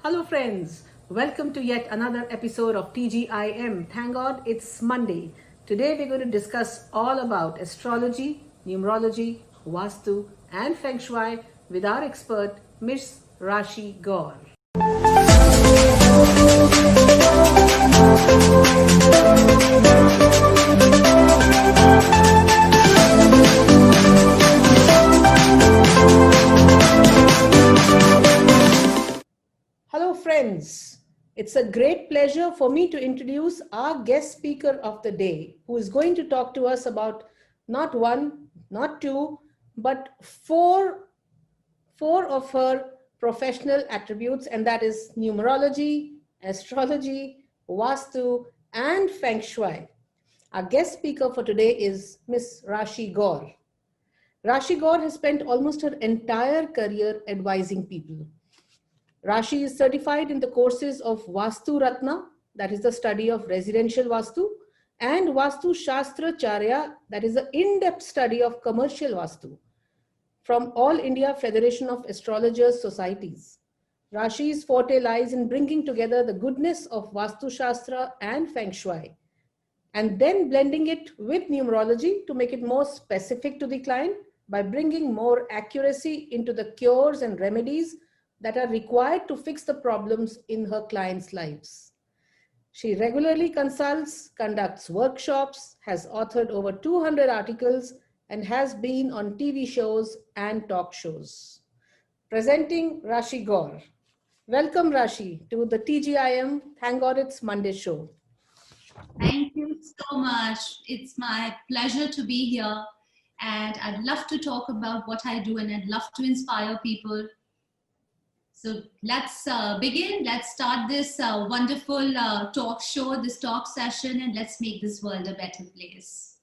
Hello, friends. Welcome to yet another episode of TGIM. Thank God it's Monday. Today, we're going to discuss all about astrology, numerology, Vastu, and Feng Shui with our expert, Miss Rashi Gaur. Hello, friends. It's a great pleasure for me to introduce our guest speaker of the day, who is going to talk to us about not one, not two, but four of her professional attributes, and that is numerology, astrology, Vastu, and Feng Shui. Our guest speaker for today is Miss Rashi Gaur. Rashi Gaur has spent almost her entire career advising people. Rashi is certified in the courses of Vastu Ratna, that is the study of residential Vastu, and Vastu Shastra Charya, that is the in-depth study of commercial Vastu, from All India Federation of Astrologers Societies. Rashi's forte lies in bringing together the goodness of Vastu Shastra and Feng Shui, and then blending it with numerology to make it more specific to the client by bringing more accuracy into the cures and remedies that are required to fix the problems in her clients' lives. She regularly consults, conducts workshops, has authored over 200 articles, and has been on TV shows and talk shows. Presenting Rashi Gaur. Welcome, Rashi, to the TGIM Thank God It's Monday show. Thank you so much. It's my pleasure to be here. And I'd love to talk about what I do, and I'd love to inspire people. So let's begin. Let's start this wonderful talk show, this talk session, and let's make this world a better place.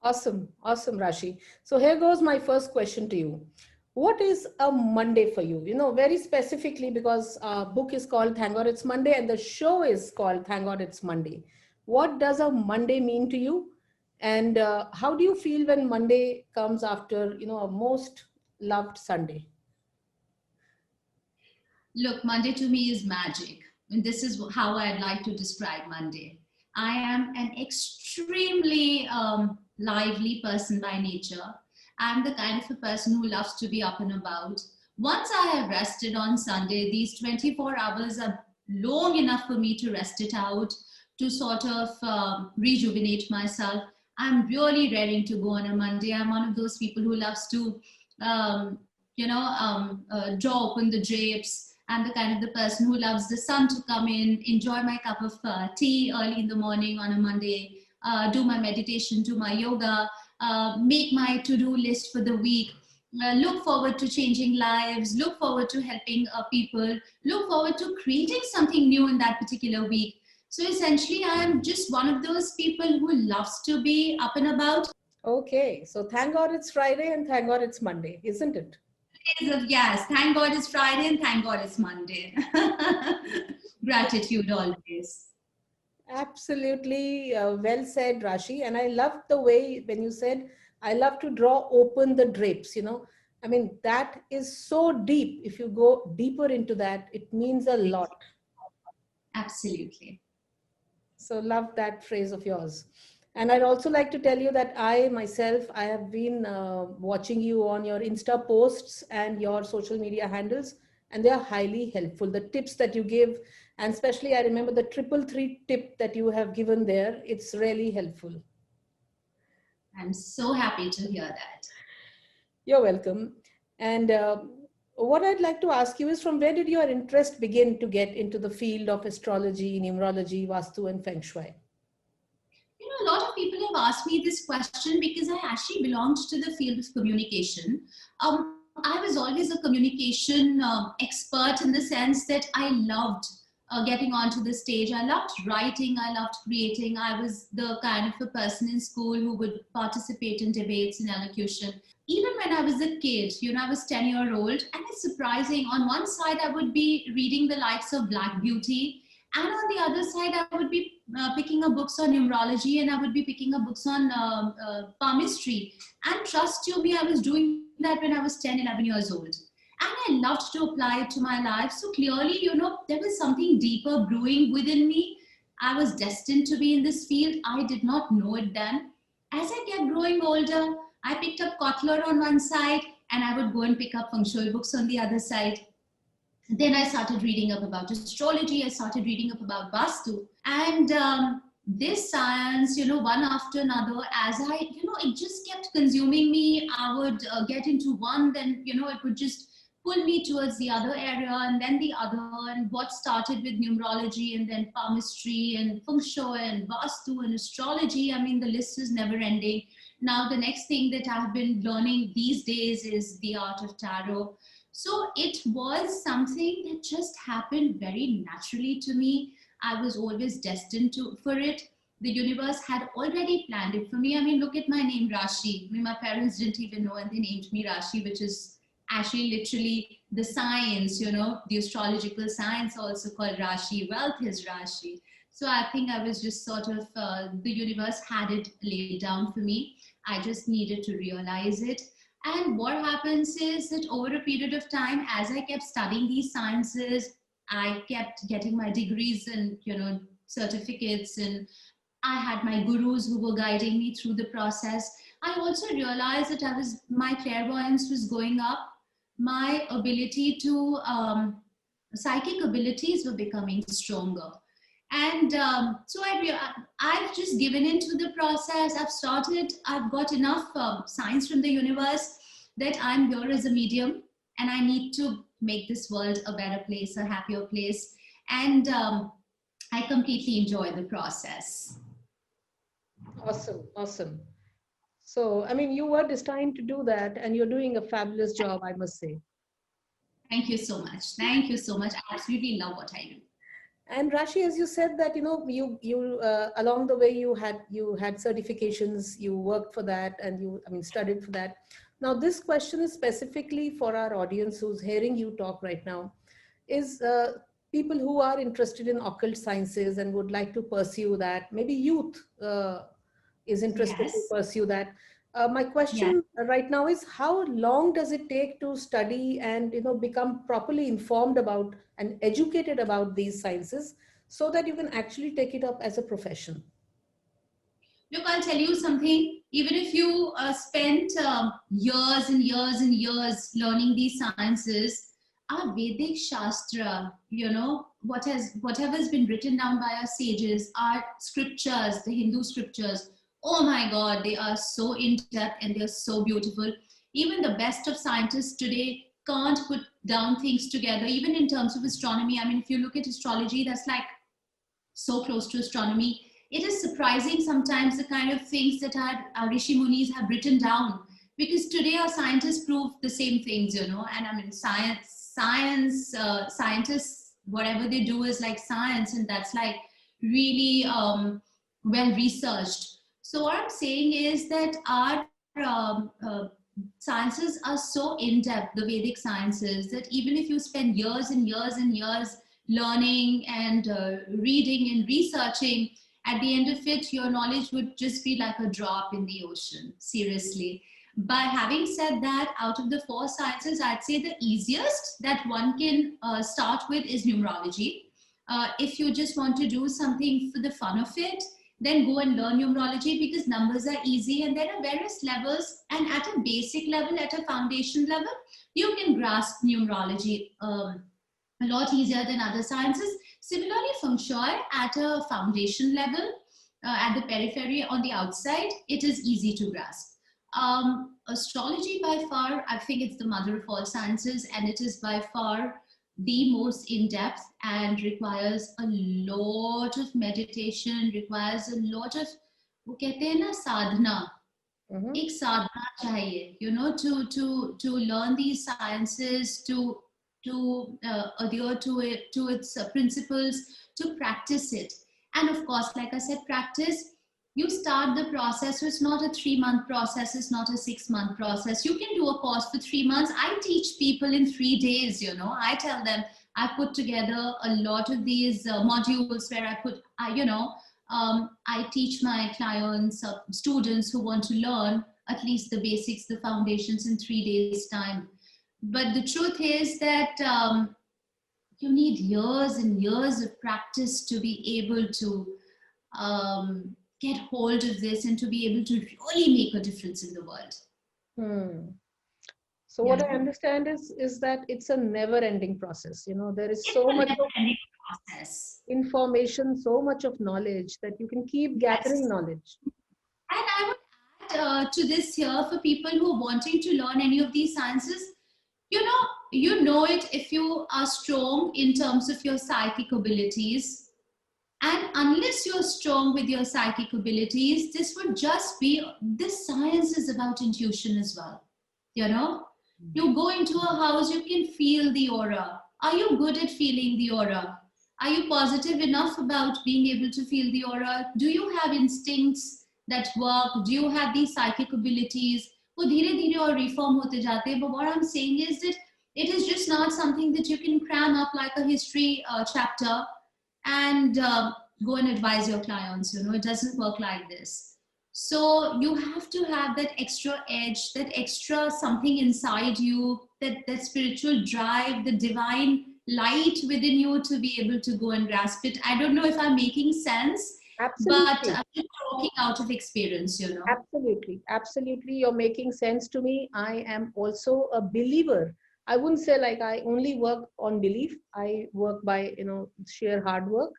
Awesome, awesome, Rashi. So here goes my first question to you. What is a Monday for you? You know, very specifically, because our book is called Thank God It's Monday and the show is called Thank God It's Monday. What does a Monday mean to you? And how do you feel when Monday comes after, a most loved Sunday? Look, Monday to me is magic. And this is how I'd like to describe Monday. I am an extremely lively person by nature. I'm the kind of a person who loves to be up and about. Once I have rested on Sunday, these 24 hours are long enough for me to rest it out, to sort of rejuvenate myself. I'm really raring to go on a Monday. I'm one of those people who loves to, draw open the drapes. I'm the kind of the person who loves the sun to come in, enjoy my cup of tea early in the morning on a Monday, do my meditation, do my yoga, make my to-do list for the week, look forward to changing lives, look forward to helping people, look forward to creating something new in that particular week. So essentially, I'm just one of those people who loves to be up and about. Okay, so thank God it's Friday and thank God it's Monday, isn't it? Yes, thank God it's Friday and thank God it's Monday. Gratitude always. Absolutely well said, Rashi. And I love the way when you said, I love to draw open the drapes, I mean, that is so deep. If you go deeper into that, it means a lot. Absolutely. So love that phrase of yours. And I'd also like to tell you that I myself, I have been watching you on your Insta posts and your social media handles, and they are highly helpful. The tips that you give, and especially I remember the 333 tip that you have given there, it's really helpful. I'm so happy to hear that. You're welcome. And what I'd like to ask you is, from where did your interest begin to get into the field of astrology, numerology, Vastu, and Feng Shui? A lot of people have asked me this question because I actually belonged to the field of communication. I was always a communication expert, in the sense that I loved getting onto the stage. I loved writing. I loved creating. I was the kind of a person in school who would participate in debates and elocution. Even when I was a kid, I was 10-year-old, and it's surprising. On one side, I would be reading the likes of Black Beauty, and on the other side, I would be picking up books on numerology, and I would be picking up books on palmistry. And trust you me, I was doing that when I was 10, 11 years old. and I loved to apply it to my life. So clearly, there was something deeper brewing within me. I was destined to be in this field. I did not know it then. As I kept growing older, I picked up Kotler on one side and I would go and pick up feng shui books on the other side. Then I started reading up about astrology. I started reading up about Vastu. And this science, one after another, as it just kept consuming me. I would get into one, then, it would just pull me towards the other area and then the other. And what started with numerology and then palmistry and feng shui and Vastu and astrology, I mean, the list is never ending. Now, the next thing that I've been learning these days is the art of tarot. So it was something that just happened very naturally to me. I was always destined for it. The universe had already planned it for me. I mean, look at my name, Rashi. I mean, my parents didn't even know, and they named me Rashi, which is actually literally the science, the astrological science also called Rashi. Wealth is Rashi. So I think I was just sort of, the universe had it laid down for me. I just needed to realize it. And what happens is that over a period of time, as I kept studying these sciences, I kept getting my degrees and, certificates, and I had my gurus who were guiding me through the process. I also realized that my clairvoyance was going up. My ability to, psychic abilities were becoming stronger. And so I've just given into the process. I've got enough signs from the universe that I'm here as a medium and I need to make this world a better place, a happier place. And I completely enjoy the process. Awesome, awesome. So, I mean, you were destined to do that and you're doing a fabulous job, I must say. Thank you so much. Thank you so much. I absolutely love what I do. And Rashi, as you said that, you along the way you had certifications, you worked for that, and studied for that. Now, this question is specifically for our audience who's hearing you talk right now, is people who are interested in occult sciences and would like to pursue that. Maybe youth is interested to pursue that. My question right now is, how long does it take to study and become properly informed about and educated about these sciences so that you can actually take it up as a profession? Look, I'll tell you something. Even if you spent years and years and years learning these sciences, our Vedic Shastra, whatever has been written down by our sages, our scriptures, the Hindu scriptures, oh my God, they are so in-depth and they're so beautiful. Even the best of scientists today can't put down things together, even in terms of astronomy. I mean, if you look at astrology, that's like so close to astronomy. It is surprising sometimes the kind of things that our Rishi Munis have written down, because today our scientists prove the same things, and I mean, scientists, whatever they do is like science, and that's like really well researched. So what I'm saying is that our sciences are so in-depth, the Vedic sciences, that even if you spend years and years and years learning and reading and researching, at the end of it, your knowledge would just be like a drop in the ocean, seriously. But having said that, out of the 4 sciences, I'd say the easiest that one can start with is numerology. If you just want to do something for the fun of it, then go and learn numerology, because numbers are easy and there are various levels. And at a basic level, at a foundation level, you can grasp numerology a lot easier than other sciences. Similarly, feng shui at a foundation level, at the periphery on the outside, it is easy to grasp. Astrology by far, I think it's the mother of all sciences, and it is by far the most in-depth and requires a lot of meditation, requires a lot of, वो कहते हैं ना, sadhana. एक साधना चाहिए, to learn these sciences, to adhere to it, to its principles, to practice it. And of course, like I said, practice. You start the process, so it's not a 3-month process, it's not a 6-month process. You can do a course for 3 months. I teach people in 3 days, I tell them, I put together a lot of these modules where I teach my clients, students who want to learn at least the basics, the foundations in 3 days time. But the truth is that you need years and years of practice to be able to get hold of this and to be able to really make a difference in the world. Hmm. So You what I know, understand is that it's a never-ending process. You know, there is it's so a much of never-ending process. information, so much of knowledge that you can keep Yes. gathering knowledge. And I would add to this here for people who are wanting to learn any of these sciences, you know it if you are strong in terms of your psychic abilities. And unless you're strong with your psychic abilities, this science is about intuition as well. You know, you go into a house, you can feel the aura. Are you good at feeling the aura? Are you positive enough about being able to feel the aura? Do you have instincts that work? Do you have these psychic abilities? वो धीरे धीरे और reform होते जाते हैं. But what I'm saying is that it is just not something that you can cram up like a history chapter and go and advise your clients. You know, it doesn't work like this. So you have to have that extra edge, that extra something inside you, that spiritual drive, the divine light within you to be able to go and grasp it. I don't know if I'm making sense, but Absolutely. I'm just talking out of experience, you know. Absolutely. Absolutely. You're making sense to me. I am also a believer. I wouldn't say like I only work on belief. I work by, sheer hard work.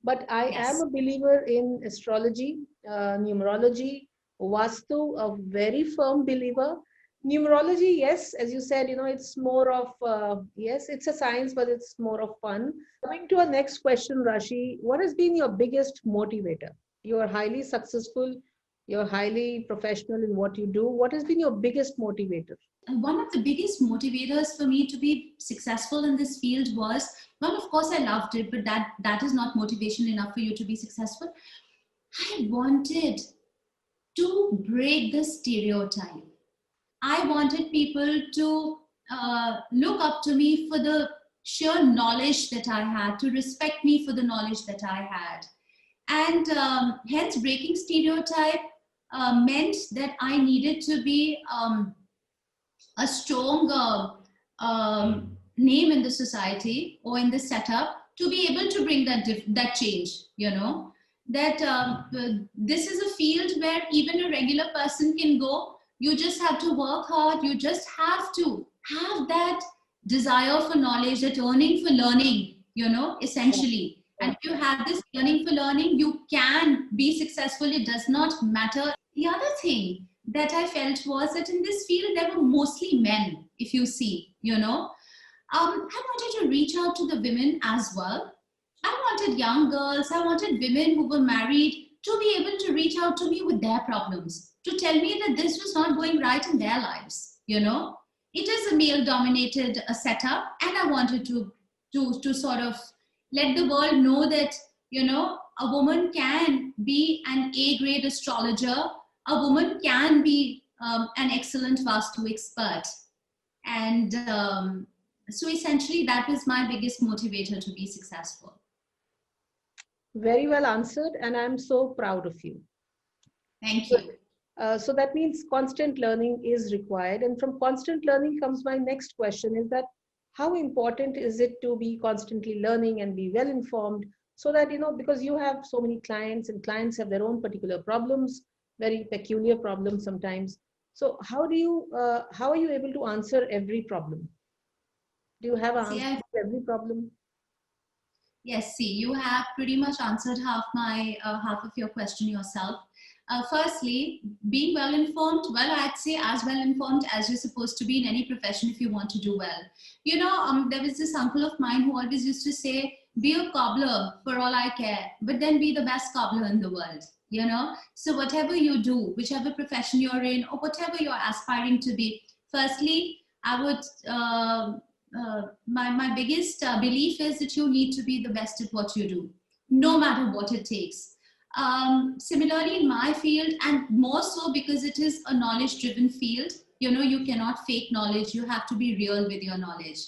But I am Yes. a believer in astrology, numerology, Vastu, a very firm believer. Numerology, yes, as you said, it's more of, yes, it's a science, but it's more of fun. Coming to our next question, Rashi, what has been your biggest motivator? You are highly successful, you're highly professional in what you do. What has been your biggest motivator? And one of the biggest motivators for me to be successful in this field was, well, of course I loved it, but that is not motivation enough for you to be successful. I wanted to break the stereotype. I wanted people to look up to me for the sheer knowledge that I had, to respect me for the knowledge that I had. And hence, breaking stereotype meant that I needed to be a strong name in the society or in the setup to be able to bring that change. You know that this is a field where even a regular person can go. You just have to work hard. You just have to have that desire for knowledge, that yearning for learning. Essentially. And if you have this yearning for learning, you can be successful. It does not matter. The other thing that I felt was that in this field, there were mostly men, if you see, I wanted to reach out to the women as well. I wanted young girls, I wanted women who were married to be able to reach out to me with their problems, to tell me that this was not going right in their lives. It is a male dominated setup, and I wanted to sort of let the world know that, a woman can be an A grade astrologer, a woman can be an excellent Vastu expert. And so essentially, that was my biggest motivator to be successful. Very well answered, and I'm so proud of you. Thank you. So that means constant learning is required. And from constant learning comes my next question is that how important is it to be constantly learning and be well informed so that, because you have so many clients and clients have their own particular problems, very peculiar problems sometimes. So how are you able to answer every problem? Do you have an answer to every problem? Yes, see, you have pretty much answered half of your question yourself. Firstly, being well informed, well, I'd say as well informed as you're supposed to be in any profession if you want to do well. There was this uncle of mine who always used to say, be a cobbler for all I care, but then be the best cobbler in the world. So whatever you do, whichever profession you're in or whatever you're aspiring to be, firstly, I would my biggest belief is that you need to be the best at what you do, no matter what it takes. Similarly, in my field, and more so because it is a knowledge-driven field, you cannot fake knowledge. You have to be real with your knowledge.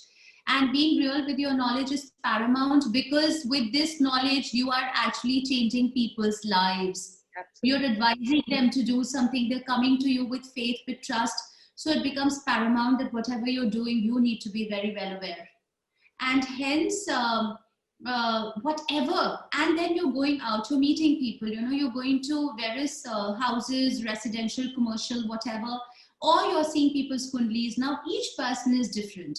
And being real with your knowledge is paramount because with this knowledge, you are actually changing people's lives. Absolutely. You're advising them to do something. They're coming to you with faith, with trust. So it becomes paramount that whatever you're doing, you need to be very well aware. And hence, whatever, and then you're going out, you're meeting people, you're going to various houses, residential, commercial, whatever, or you're seeing people's kundlis. Now, each person is different.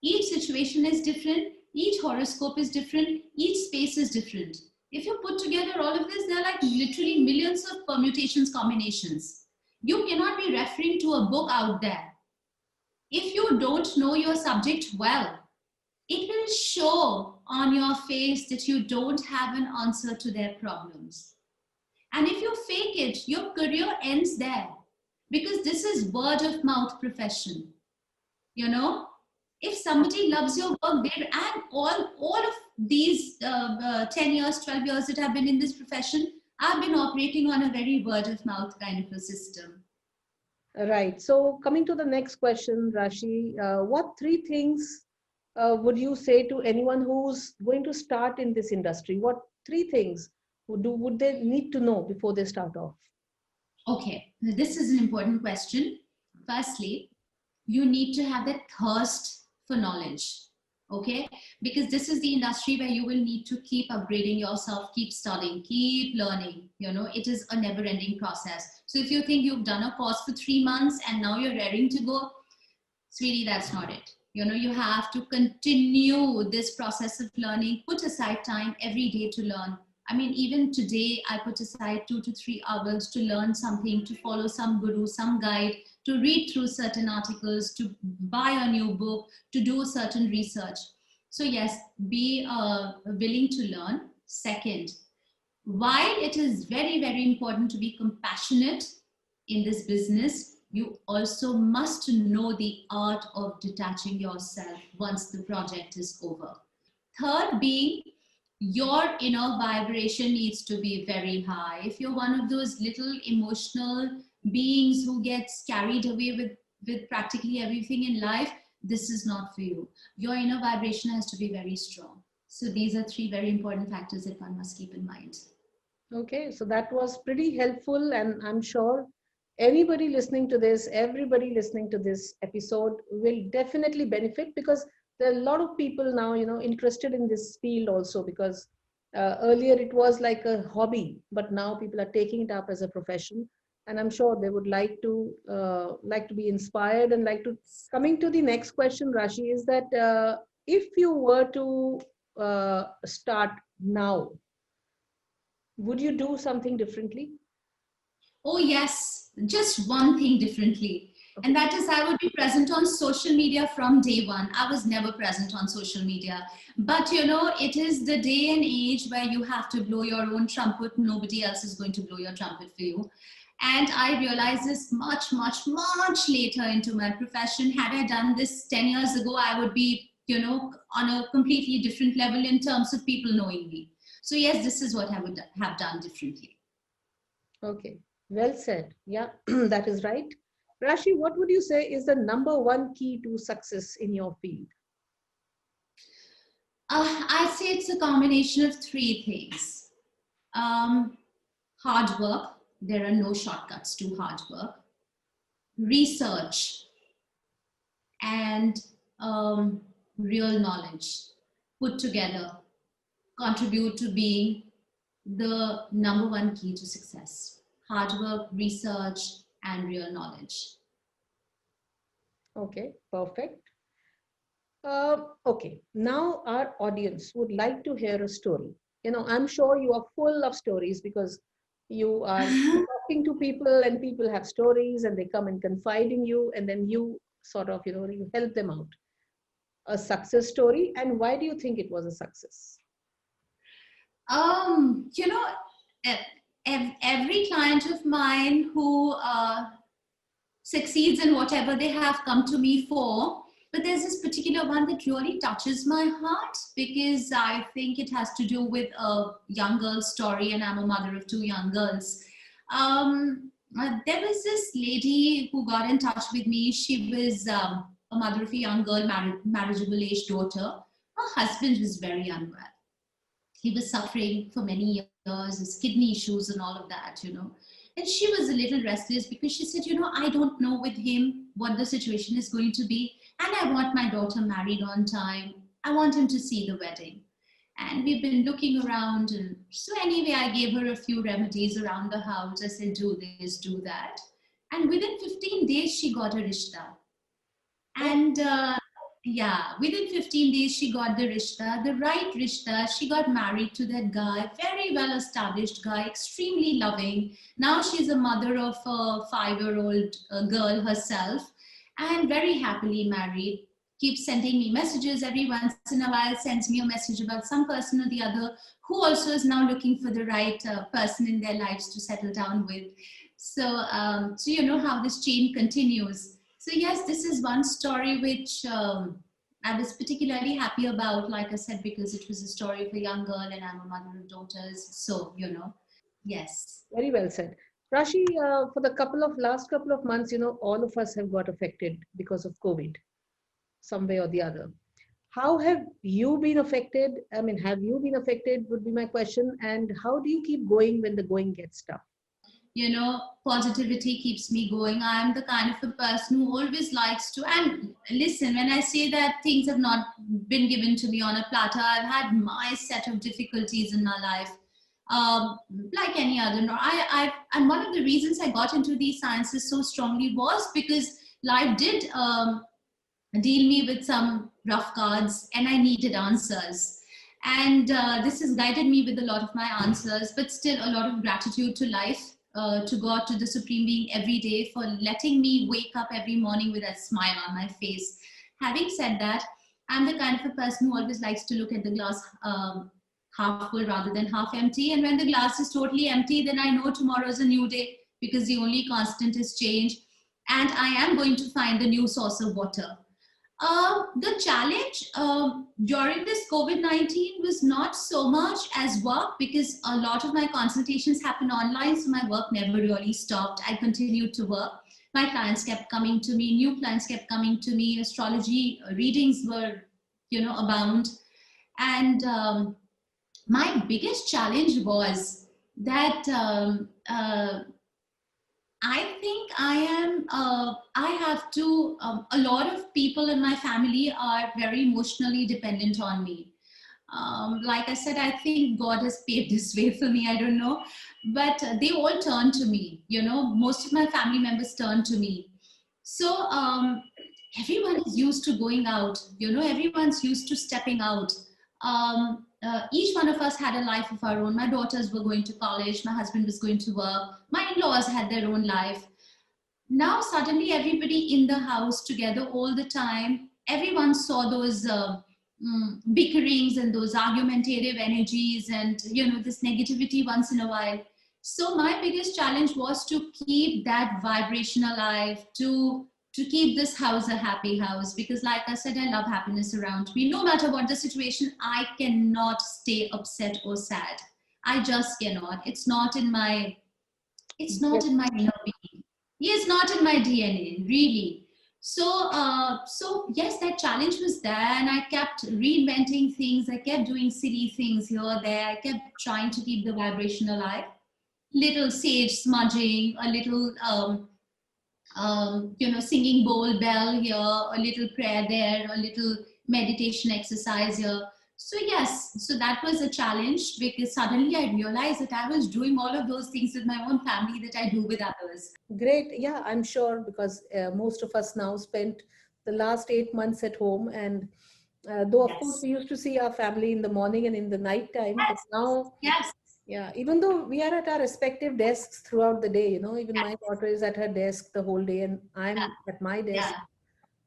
Each situation is different. Each horoscope is different. Each space is different. If you put together all of this, there are like literally millions of permutations, combinations. You cannot be referring to a book out there. If you don't know your subject well, it will show on your face that you don't have an answer to their problems. And if you fake it, your career ends there, because this is word of mouth profession. If somebody loves your work there, and all of these 10 years, 12 years that I've been in this profession, I've been operating on a very word of mouth kind of a system. Right. So coming to the next question, Rashi, what three things would you say to anyone who's going to start in this industry? What three things would they need to know before they start off? Okay, this is an important question. Firstly, you need to have that thirst for knowledge. Okay, because this is the industry where you will need to keep upgrading yourself, keep studying, keep learning. It is a never ending process. So if you think you've done a course for 3 months and now you're ready to go, sweetie, that's not it. You have to continue this process of learning. Put aside time every day to learn. I mean, even today, I put aside 2 to 3 hours to learn something, to follow some guru, some guide, to read through certain articles, to buy a new book, to do certain research. So yes, be willing to learn. Second, while it is very, very important to be compassionate in this business, you also must know the art of detaching yourself once the project is over. Third being, your inner vibration needs to be very high. If you're one of those little emotional beings who gets carried away with practically everything in life, this is not for you. Your inner vibration has to be very strong. So these are 3 very important factors that one must keep in mind. Okay, so that was pretty helpful, and I'm sure everybody listening to this episode will definitely benefit, because there are a lot of people now, interested in this field also, because earlier it was like a hobby, but now people are taking it up as a profession, and I'm sure they would like to be inspired and like to. Coming to the next question, Rashi, is that if you were to start now, would you do something differently? Oh, yes, just one thing differently. Okay. And that is, I would be present on social media from day one. I was never present on social media. But, it is the day and age where you have to blow your own trumpet. Nobody else is going to blow your trumpet for you. And I realized this much, much, much later into my profession. Had I done this 10 years ago, I would be, on a completely different level in terms of people knowing me. So yes, this is what I would have done differently. Okay, well said. Yeah, that is right. Rashi, what would you say is the number one key to success in your field? I'd say it's a combination of 3 things. Hard work. There are no shortcuts to hard work. Research and real knowledge put together contribute to being the number one key to success. Hard work, research, and real knowledge. Okay, perfect. Okay, now our audience would like to hear a story. I'm sure you are full of stories, because you are talking to people and people have stories and they come and confide in you, and then you sort of, you help them out. A success story, and why do you think it was a success? Every client of mine who succeeds in whatever they have come to me for, but there's this particular one that really touches my heart, because I think it has to do with a young girl's story, and I'm a mother of 2 young girls. There was this lady who got in touch with me. She was a mother of a young girl, marriageable age daughter. Her husband was very unwell. He was suffering for many years, his kidney issues and all of that, And And she was a little restless because she said, I don't know with him what the situation is going to be. And I want my daughter married on time. I want him to see the wedding. And we've been looking around. And so anyway, I gave her a few remedies around the house. I said, do this, do that. And within 15 days, she got a rishta. And yeah, within 15 days, she got the rishta, the right rishta. She got married to that guy, very well established guy, extremely loving. Now she's a mother of a 5-year-old girl herself, and very happily married. Keeps sending me messages every once in a while, sends me a message about some person or the other who also is now looking for the right person in their lives to settle down with. So you know how this chain continues. So yes, this is one story which I was particularly happy about, like I said, because it was a story of a young girl and I'm a mother of daughters. So, yes. Very well said. Rashi, for the last couple of months, all of us have got affected because of COVID, some way or the other. How have you been affected? I mean, have you been affected would be my question. And how do you keep going when the going gets tough? Positivity keeps me going. I'm the kind of a person who always likes to, and listen, when I say that things have not been given to me on a platter, I've had my set of difficulties in my life, like any other. And one of the reasons I got into these sciences so strongly was because life did deal me with some rough cards and I needed answers. And this has guided me with a lot of my answers, but still a lot of gratitude to life, to God, to the Supreme Being every day for letting me wake up every morning with a smile on my face. Having said that, I'm the kind of a person who always likes to look at the glass half full rather than half empty. And when the glass is totally empty, then I know tomorrow is a new day because the only constant is change. And I am going to find a new source of water. The challenge during this COVID-19 was not so much as work because a lot of my consultations happen online, so my work never really stopped. I continued to work. My clients kept coming to me, new clients kept coming to me, astrology readings were, abound. And my biggest challenge was that I think I have to, a lot of people in my family are very emotionally dependent on me. Like I said, I think God has paved this way for me, I don't know. But they all turn to me, most of my family members turn to me. So everyone is used to going out, everyone's used to stepping out. Each one of us had a life of our own. My daughters were going to college, my husband was going to work, my in-laws had their own life. Now suddenly everybody in the house together all the time, everyone saw those bickerings and those argumentative energies and this negativity once in a while. So my biggest challenge was to keep that vibration alive, to keep this house a happy house, because like I said, I love happiness around me. No matter what the situation, I cannot stay upset or sad. I just cannot. It's not in my inner being. It's not in my DNA, really. So yes, that challenge was there, and I kept reinventing things. I kept doing silly things here or there. I kept trying to keep the vibration alive. Little sage smudging, a little singing bowl bell here, a little prayer there, a little meditation exercise here. So yes, so that was a challenge because suddenly I realized that I was doing all of those things with my own family that I do with others. Great. Yeah, I'm sure because most of us now spent the last 8 months at home. And though, of course, Yes. we used to see our family in the morning and in the night time, but Yes. now, Yes. yeah, even though we are at our respective desks throughout the day, even my Yes. daughter is at her desk the whole day and I'm Yeah. at my desk. Yeah.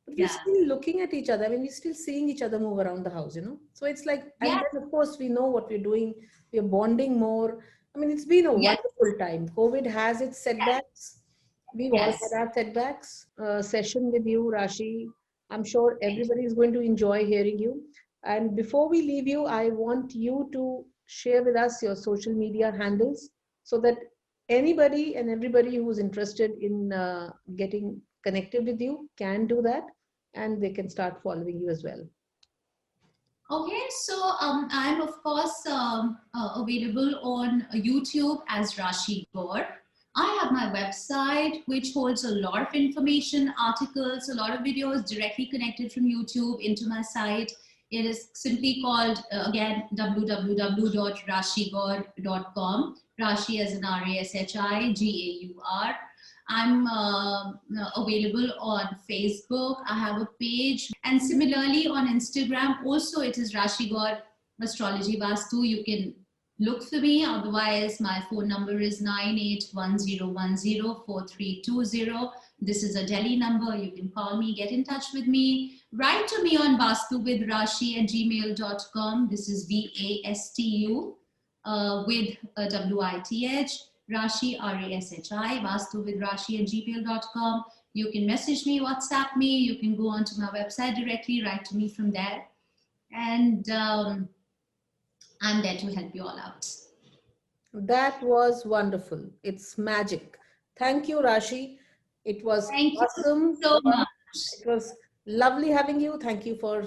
But we're Yeah. still looking at each other. I mean, we're still seeing each other move around the house, So it's like, and Yeah. then of course we know what we're doing. We're bonding more. I mean, it's been a Yes. wonderful time. COVID has its setbacks. We've all Yes. had our setbacks. Session with you, Rashi. I'm sure everybody is going to enjoy hearing you. And before we leave you, I want you to share with us your social media handles so that anybody and everybody who's interested in getting connected with you can do that and they can start following you as well. Okay, so I'm of course available on YouTube as Rashi Gaur. I have my website, which holds a lot of information, articles, a lot of videos directly connected from YouTube into my site. It is simply called, again, www.rashigaur.com. Rashi as in RASHIGAUR. I'm available on Facebook. I have a page. And similarly on Instagram, also it is Rashi Gaur Astrology Vastu. You can look for me. Otherwise, my phone number is 9810104320. This is a Delhi number. You can call me, get in touch with me. Write to me on vastuvithrashi@gmail.com. This is VASTU with a WITH. Rashi, RASHI, vastuvithrashi@gmail.com. You can message me, WhatsApp me. You can go onto my website directly, write to me from there. And I'm there to help you all out. That was wonderful. It's magic. Thank you, Rashi. It was awesome. So much. It was lovely having you. Thank you for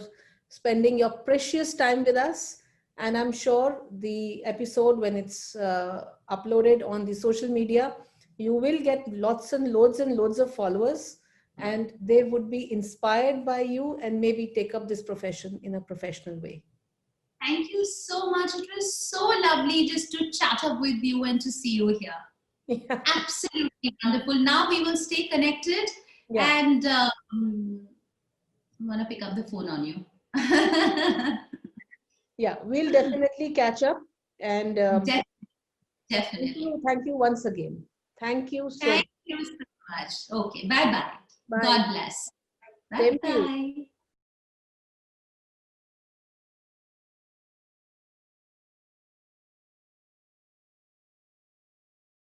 spending your precious time with us. And I'm sure the episode, when it's uploaded on the social media, you will get lots and loads of followers, and they would be inspired by you and maybe take up this profession in a professional way. Thank you so much. It was so lovely just to chat up with you and to see you here. Yeah. Absolutely wonderful. Now we will stay connected, and I'm going to pick up the phone on you. Yeah, we'll definitely catch up. And definitely. Thank you once again. Thank you so much. Okay, bye-bye. God bless. Bye-bye.